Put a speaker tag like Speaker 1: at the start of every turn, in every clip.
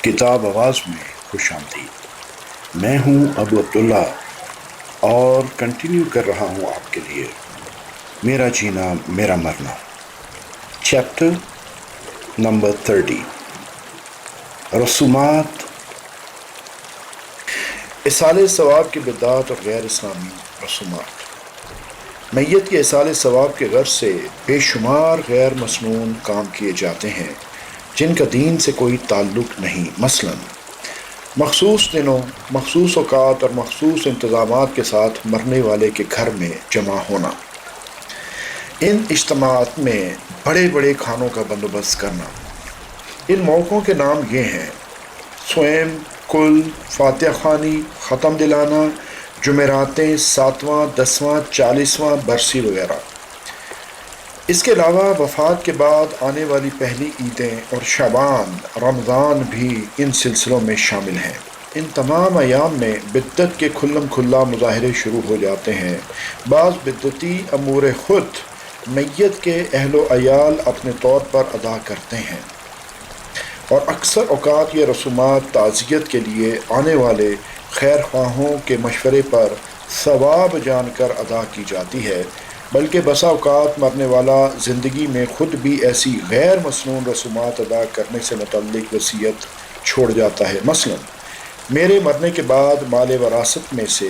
Speaker 1: کتاب آواز میں خوش آمدید۔ میں ہوں ابو عبداللہ اور کنٹینیو کر رہا ہوں آپ کے لیے میرا جینا میرا مرنا، چیپٹر نمبر 30، رسومات، اصالِ ثواب کی بدعات اور غیر اسلامی رسومات۔ میت کے اصالِ ثواب کے غرض سے بے شمار غیر مسنون کام کیے جاتے ہیں جن کا دین سے کوئی تعلق نہیں، مثلا مخصوص دنوں، مخصوص اوقات اور مخصوص انتظامات کے ساتھ مرنے والے کے گھر میں جمع ہونا، ان اجتماعات میں بڑے بڑے کھانوں کا بندوبست کرنا۔ ان موقعوں کے نام یہ ہیں: سوئم، کل، فاتحہ خوانی، ختم دلانا، جمعراتیں، 7واں، 10واں، 40واں برسی وغیرہ۔ اس کے علاوہ وفات کے بعد آنے والی پہلی عیدیں اور شعبان، رمضان بھی ان سلسلوں میں شامل ہیں۔ ان تمام ایام میں بدعت کے کھلم کھلا مظاہرے شروع ہو جاتے ہیں۔ بعض بدعتی امور خود میت کے اہل و عیال اپنے طور پر ادا کرتے ہیں، اور اکثر اوقات یہ رسومات تعزیت کے لیے آنے والے خیر خواہوں کے مشورے پر ثواب جان کر ادا کی جاتی ہے، بلکہ بسا اوقات مرنے والا زندگی میں خود بھی ایسی غیر مسنون رسومات ادا کرنے سے متعلق وصیت چھوڑ جاتا ہے۔ مثلا میرے مرنے کے بعد مال وراثت میں سے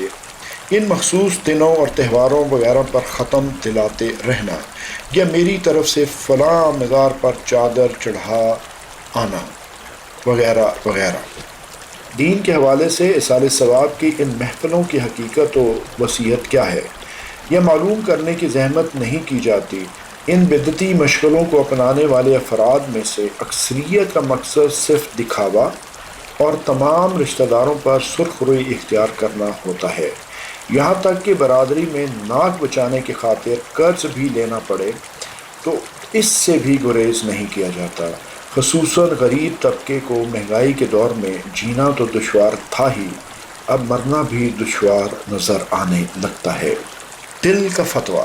Speaker 1: ان مخصوص دنوں اور تہواروں وغیرہ پر ختم دلاتے رہنا، یا میری طرف سے فلاں مزار پر چادر چڑھا آنا، وغیرہ وغیرہ۔ دین کے حوالے سے اصالِ ثواب کی ان محفلوں کی حقیقت و وصیت کیا ہے، یہ معلوم کرنے کی زحمت نہیں کی جاتی۔ ان بدعتی مشغلوں کو اپنانے والے افراد میں سے اکثریت کا مقصد صرف دکھاوا اور تمام رشتہ داروں پر سرخ روئی اختیار کرنا ہوتا ہے، یہاں تک کہ برادری میں ناک بچانے کی خاطر قرض بھی لینا پڑے تو اس سے بھی گریز نہیں کیا جاتا۔ خصوصاً غریب طبقے کو مہنگائی کے دور میں جینا تو دشوار تھا ہی، اب مرنا بھی دشوار نظر آنے لگتا ہے۔ دل کا فتویٰ۔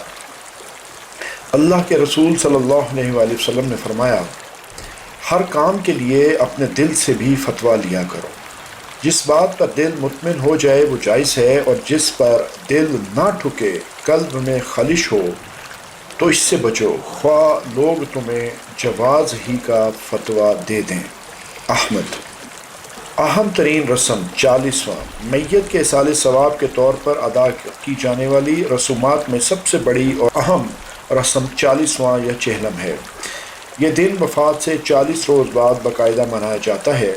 Speaker 1: اللہ کے رسول صلی اللہ علیہ وآلہ وسلم نے فرمایا، ہر کام کے لیے اپنے دل سے بھی فتویٰ لیا کرو۔ جس بات پر دل مطمئن ہو جائے وہ جائز ہے، اور جس پر دل نہ ٹھکے، قلب میں خلش ہو تو اس سے بچو، خواہ لوگ تمہیں جواز ہی کا فتویٰ دے دیں۔ احمد۔ اہم ترین رسم، 40واں، میت کے اصالِ ثواب کے طور پر ادا کی جانے والی رسومات میں سب سے بڑی اور اہم رسم 40واں یا چہلم ہے۔ یہ دن وفات سے 40 روز بعد باقاعدہ منایا جاتا ہے،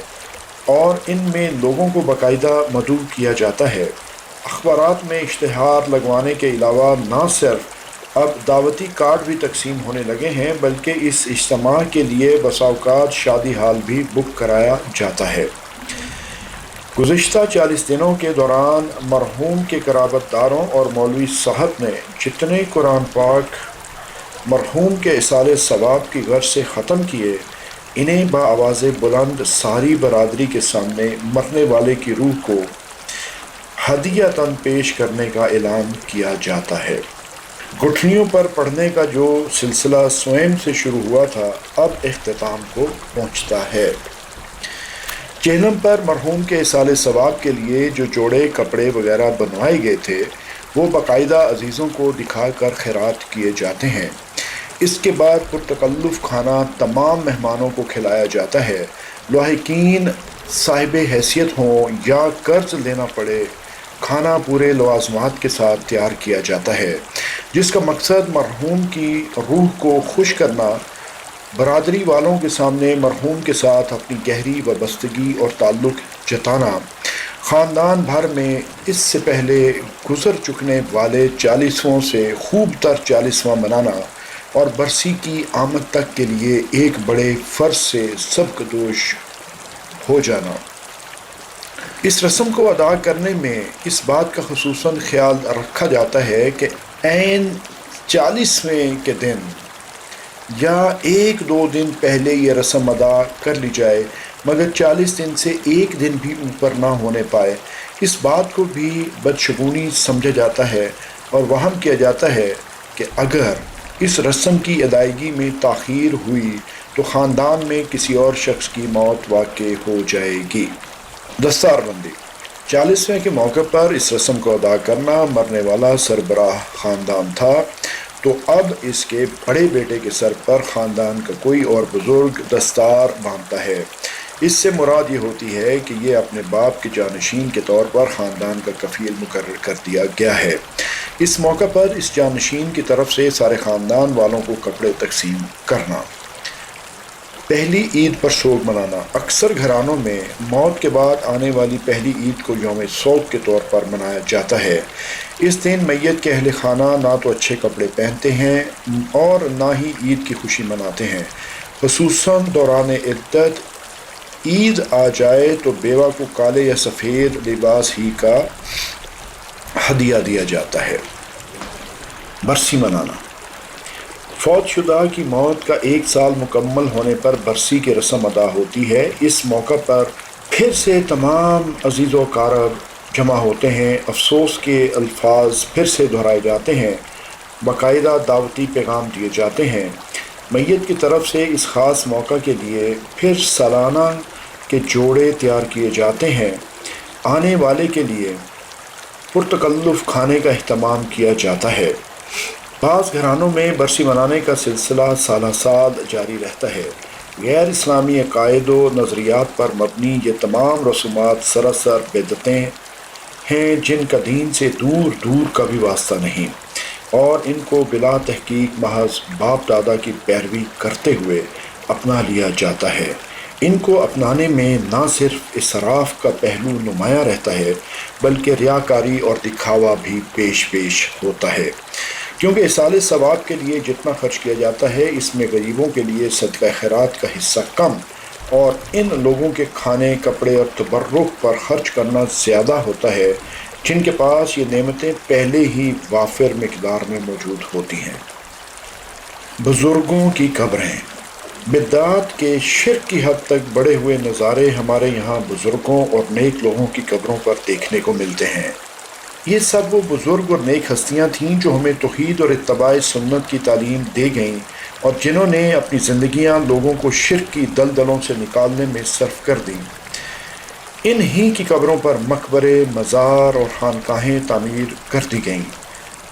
Speaker 1: اور ان میں لوگوں کو باقاعدہ مدعو کیا جاتا ہے۔ اخبارات میں اشتہار لگوانے کے علاوہ نہ صرف اب دعوتی کارڈ بھی تقسیم ہونے لگے ہیں، بلکہ اس اجتماع کے لیے بسا اوقات شادی ہال بھی بک کرایا جاتا ہے۔ گزشتہ 40 دنوں کے دوران مرحوم کے قرابت داروں اور مولوی صاحب نے جتنے قرآن پاک مرحوم کے اصالِ ثواب کی غرض سے ختم کیے، انہیں بآواز بلند ساری برادری کے سامنے مرنے والے کی روح کو ہدیۃً پیش کرنے کا اعلان کیا جاتا ہے۔ گٹھلیوں پر پڑھنے کا جو سلسلہ سوئم سے شروع ہوا تھا، اب اختتام کو پہنچتا ہے۔ چہلم پر مرحوم کے اصالِ ثواب کے لیے جو جوڑے کپڑے وغیرہ بنوائے گئے تھے، وہ باقاعدہ عزیزوں کو دکھا کر خیرات کیے جاتے ہیں۔ اس کے بعد پرتکلف کھانا تمام مہمانوں کو کھلایا جاتا ہے، لاحقین صاحب حیثیت ہوں یا قرض لینا پڑے، کھانا پورے لوازمات کے ساتھ تیار کیا جاتا ہے، جس کا مقصد مرحوم کی روح کو خوش کرنا، برادری والوں کے سامنے مرحوم کے ساتھ اپنی گہری وابستگی اور تعلق جتانا، خاندان بھر میں اس سے پہلے گزر چکنے والے 40ووں سے خوب تر 40واں منانا، اور برسی کی آمد تک کے لیے ایک بڑے فرض سے سبکدوش ہو جانا۔ اس رسم کو ادا کرنے میں اس بات کا خصوصاً خیال رکھا جاتا ہے کہ عین 40ویں کے دن یا 1-2 دن پہلے یہ رسم ادا کر لی جائے، مگر 40 دن سے ایک دن بھی اوپر نہ ہونے پائے۔ اس بات کو بھی بدشگونی سمجھا جاتا ہے، اور وہم کیا جاتا ہے کہ اگر اس رسم کی ادائیگی میں تاخیر ہوئی تو خاندان میں کسی اور شخص کی موت واقع ہو جائے گی۔ دستار بندی 40ویں کے موقع پر اس رسم کو ادا کرنا مرنے والا سربراہ خاندان تھا، تو اب اس کے بڑے بیٹے کے سر پر خاندان کا کوئی اور بزرگ دستار باندھتا ہے۔ اس سے مراد یہ ہوتی ہے کہ یہ اپنے باپ کے جانشین کے طور پر خاندان کا کفیل مقرر کر دیا گیا ہے۔ اس موقع پر اس جانشین کی طرف سے سارے خاندان والوں کو کپڑے تقسیم کرنا۔ پہلی عید پر سوگ منانا اکثر گھرانوں میں موت کے بعد آنے والی پہلی عید کو یوم سوگ کے طور پر منایا جاتا ہے۔ اس دن میت کے اہل خانہ نہ تو اچھے کپڑے پہنتے ہیں اور نہ ہی عید کی خوشی مناتے ہیں۔ خصوصاً دوران عدت عید آ جائے تو بیوہ کو کالے یا سفید لباس ہی کا ہدیہ دیا جاتا ہے۔ برسی منانا فوت شدہ کی موت کا 1 سال مکمل ہونے پر برسی کی رسم ادا ہوتی ہے۔ اس موقع پر پھر سے تمام عزیز و اقارب جمع ہوتے ہیں، افسوس کے الفاظ پھر سے دہرائے جاتے ہیں، باقاعدہ دعوتی پیغام دیے جاتے ہیں۔ میت کی طرف سے اس خاص موقع کے لیے پھر سالانہ کے جوڑے تیار کیے جاتے ہیں۔ آنے والے کے لیے پرتکلف کھانے کا اہتمام کیا جاتا ہے۔ بعض گھرانوں میں برسی منانے کا سلسلہ سالہ سال جاری رہتا ہے۔ غیر اسلامی عقائد و نظریات پر مبنی یہ تمام رسومات سراسر بدعتیں ہیں جن کا دین سے دور دور کا بھی واسطہ نہیں، اور ان کو بلا تحقیق محض باپ دادا کی پیروی کرتے ہوئے اپنا لیا جاتا ہے۔ ان کو اپنانے میں نہ صرف اسراف کا پہلو نمایاں رہتا ہے بلکہ ریاکاری اور دکھاوا بھی پیش ہوتا ہے، کیونکہ ایصال ثواب کے لیے جتنا خرچ کیا جاتا ہے اس میں غریبوں کے لیے صدقہ خیرات کا حصہ کم اور ان لوگوں کے کھانے، کپڑے اور تبرک پر خرچ کرنا زیادہ ہوتا ہے جن کے پاس یہ نعمتیں پہلے ہی وافر مقدار میں موجود ہوتی ہیں۔ بزرگوں کی قبریں بدعات کے شرک کی حد تک بڑھے ہوئے نظارے ہمارے یہاں بزرگوں اور نیک لوگوں کی قبروں پر دیکھنے کو ملتے ہیں۔ یہ سب وہ بزرگ اور نیک ہستیاں تھیں جو ہمیں توحید اور اتباع سنت کی تعلیم دے گئیں اور جنہوں نے اپنی زندگیاں لوگوں کو شرک کی دلدلوں سے نکالنے میں صرف کر دیں۔ انہی کی قبروں پر مقبرے، مزار اور خانقاہیں تعمیر کر دی گئیں۔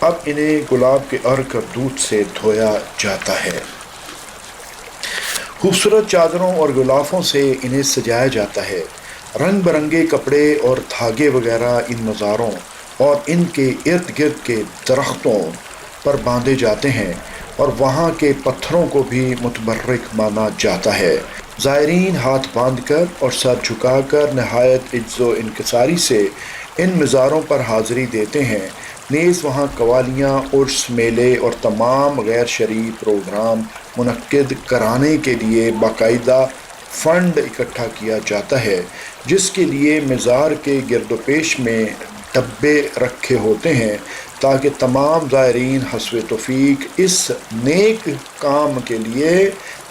Speaker 1: اب انہیں گلاب کے عرق اور دودھ سے دھویا جاتا ہے۔ خوبصورت چادروں اور غلافوں سے انہیں سجایا جاتا ہے۔ رنگ برنگے کپڑے اور دھاگے وغیرہ ان مزاروں اور ان کے ارد گرد کے درختوں پر باندھے جاتے ہیں اور وہاں کے پتھروں کو بھی متبرک مانا جاتا ہے۔ زائرین ہاتھ باندھ کر اور سر جھکا کر نہایت عجز و انکساری سے ان مزاروں پر حاضری دیتے ہیں۔ نیز وہاں قوالیاں، عرس، میلے اور تمام غیر شرعی پروگرام منعقد کرانے کے لیے باقاعدہ فنڈ اکٹھا کیا جاتا ہے، جس کے لیے مزار کے گرد و پیش میں ڈبے رکھے ہوتے ہیں تاکہ تمام زائرین حسب توفیق اس نیک کام کے لیے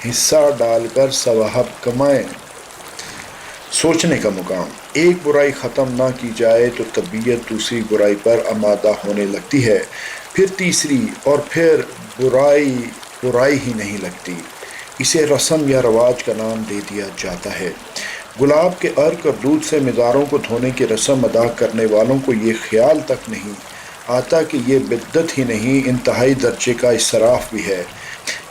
Speaker 1: حصہ ڈال کر ثواب کمائیں۔ سوچنے کا مقام ایک برائی ختم نہ کی جائے تو طبیعت دوسری برائی پر آمادہ ہونے لگتی ہے، پھر تیسری اور پھر برائی ہی نہیں لگتی۔ اسے رسم یا رواج کا نام دے دیا جاتا ہے۔ گلاب کے عرق اور دودھ سے مزاروں کو دھونے کی رسم ادا کرنے والوں کو یہ خیال تک نہیں آتا کہ یہ بدعت ہی نہیں، انتہائی درجے کا اسراف بھی ہے۔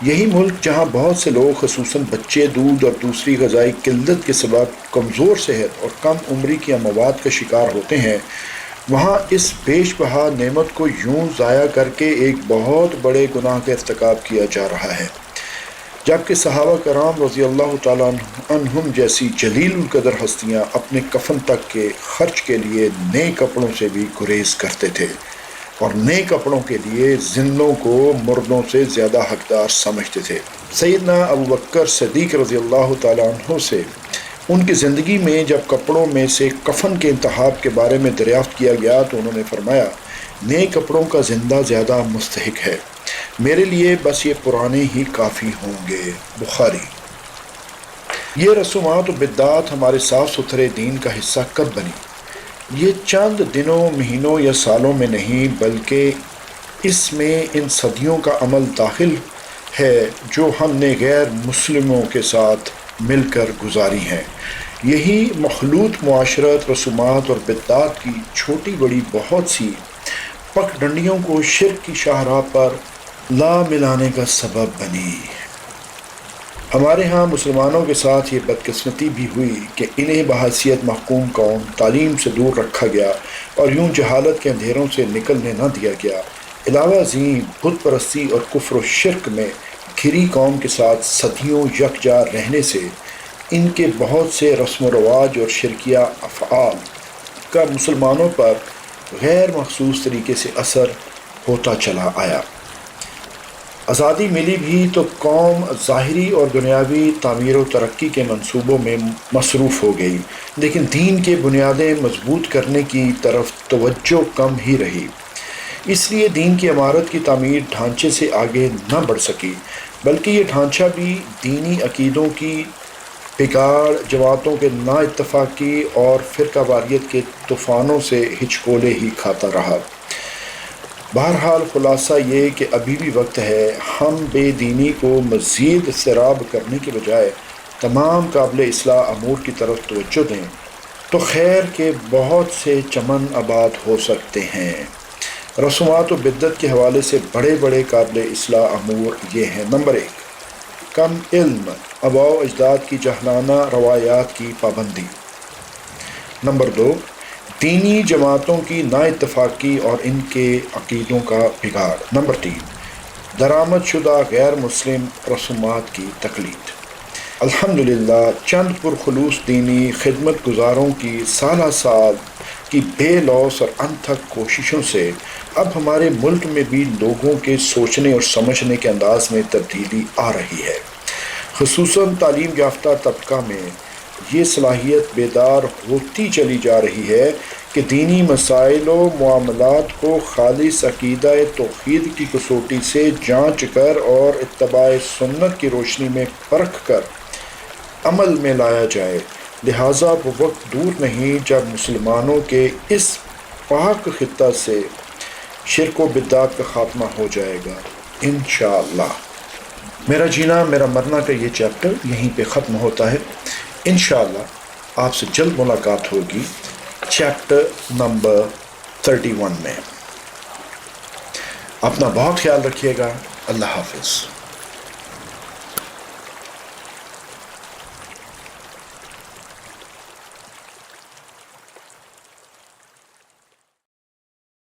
Speaker 1: یہی ملک جہاں بہت سے لوگ خصوصاً بچے دودھ اور دوسری غذائی قلت کے سبب کمزور صحت اور کم عمری کی اموات کا شکار ہوتے ہیں، وہاں اس بیش بہا نعمت کو یوں ضائع کر کے ایک بہت بڑے گناہ کا ارتکاب کیا جا رہا ہے، جبکہ صحابہ کرام رضی اللہ تعالیٰ عنہم جیسی جلیل القدر ہستیاں اپنے کفن تک کے خرچ کے لیے نئے کپڑوں سے بھی گریز کرتے تھے اور نئے کپڑوں کے لیے زندوں کو مردوں سے زیادہ حقدار سمجھتے تھے۔ سیدنا ابو بکر صدیق رضی اللہ تعالیٰ عنہ سے ان کی زندگی میں جب کپڑوں میں سے کفن کے انتخاب کے بارے میں دریافت کیا گیا تو انہوں نے فرمایا، نئے کپڑوں کا زندہ زیادہ مستحق ہے، میرے لیے بس یہ پرانے ہی کافی ہوں گے۔ بخاری۔ یہ رسومات و بدعات ہمارے صاف ستھرے دین کا حصہ کب بنی؟ یہ چند دنوں، مہینوں یا سالوں میں نہیں بلکہ اس میں ان صدیوں کا عمل داخل ہے جو ہم نے غیر مسلموں کے ساتھ مل کر گزاری ہیں۔ یہی مخلوط معاشرت، رسومات اور بدعات کی چھوٹی بڑی بہت سی پک ڈنڈیوں کو شرک کی شاہراہ پر لا ملانے کا سبب بنی۔ ہمارے ہاں مسلمانوں کے ساتھ یہ بدقسمتی بھی ہوئی کہ انہیں بحیثیت محکوم قوم تعلیم سے دور رکھا گیا اور یوں جہالت کے اندھیروں سے نکلنے نہ دیا گیا۔ علاوہ ازیں بت پرستی اور کفر و شرک میں گھری قوم کے ساتھ صدیوں یکجا رہنے سے ان کے بہت سے رسم و رواج اور شرکیہ افعال کا مسلمانوں پر غیر مخصوص طریقے سے اثر ہوتا چلا آیا۔ آزادی ملی بھی تو قوم ظاہری اور دنیاوی تعمیر و ترقی کے منصوبوں میں مصروف ہو گئی، لیکن دین کے بنیادیں مضبوط کرنے کی طرف توجہ کم ہی رہی۔ اس لیے دین کی عمارت کی تعمیر ڈھانچے سے آگے نہ بڑھ سکی، بلکہ یہ ڈھانچہ بھی دینی عقیدوں کی بگاڑ، جماعتوں کے نا اتفاقی اور فرقہ واریت کے طوفانوں سے ہچکولے ہی کھاتا رہا۔ بہرحال خلاصہ یہ کہ ابھی بھی وقت ہے ہم بے دینی کو مزید سیراب کرنے کے بجائے تمام قابل اصلاح امور کی طرف توجہ دیں تو خیر کے بہت سے چمن آباد ہو سکتے ہیں۔ رسومات و بدعت کے حوالے سے بڑے بڑے قابل اصلاح امور یہ ہیں: نمبر 1، کم علم آباء و اجداد کی جاہلانہ روایات کی پابندی۔ نمبر 2، دینی جماعتوں کی نا اتفاقی اور ان کے عقیدوں کا بگاڑ۔ نمبر 3، درآمد شدہ غیر مسلم رسومات کی تقلید۔ الحمدللہ چند پرخلوص دینی خدمت گزاروں کی سالہ سال کی بے لوث اور انتھک کوششوں سے اب ہمارے ملک میں بھی لوگوں کے سوچنے اور سمجھنے کے انداز میں تبدیلی آ رہی ہے۔ خصوصاً تعلیم یافتہ طبقہ میں یہ صلاحیت بیدار ہوتی چلی جا رہی ہے کہ دینی مسائل و معاملات کو خالص عقیدہ توحید کی کسوٹی سے جانچ کر اور اتباع سنت کی روشنی میں پرکھ کر عمل میں لایا جائے۔ لہٰذا وہ وقت دور نہیں جب مسلمانوں کے اس پاک خطہ سے شرک و بدعات کا خاتمہ ہو جائے گا انشاءاللہ۔ میرا جینا میرا مرنا کا یہ چیپٹر یہیں پہ ختم ہوتا ہے۔ انشاءاللہ آپ سے جلد ملاقات ہوگی چیپٹر نمبر 31 میں۔ اپنا بہت خیال رکھیے گا۔ اللہ حافظ۔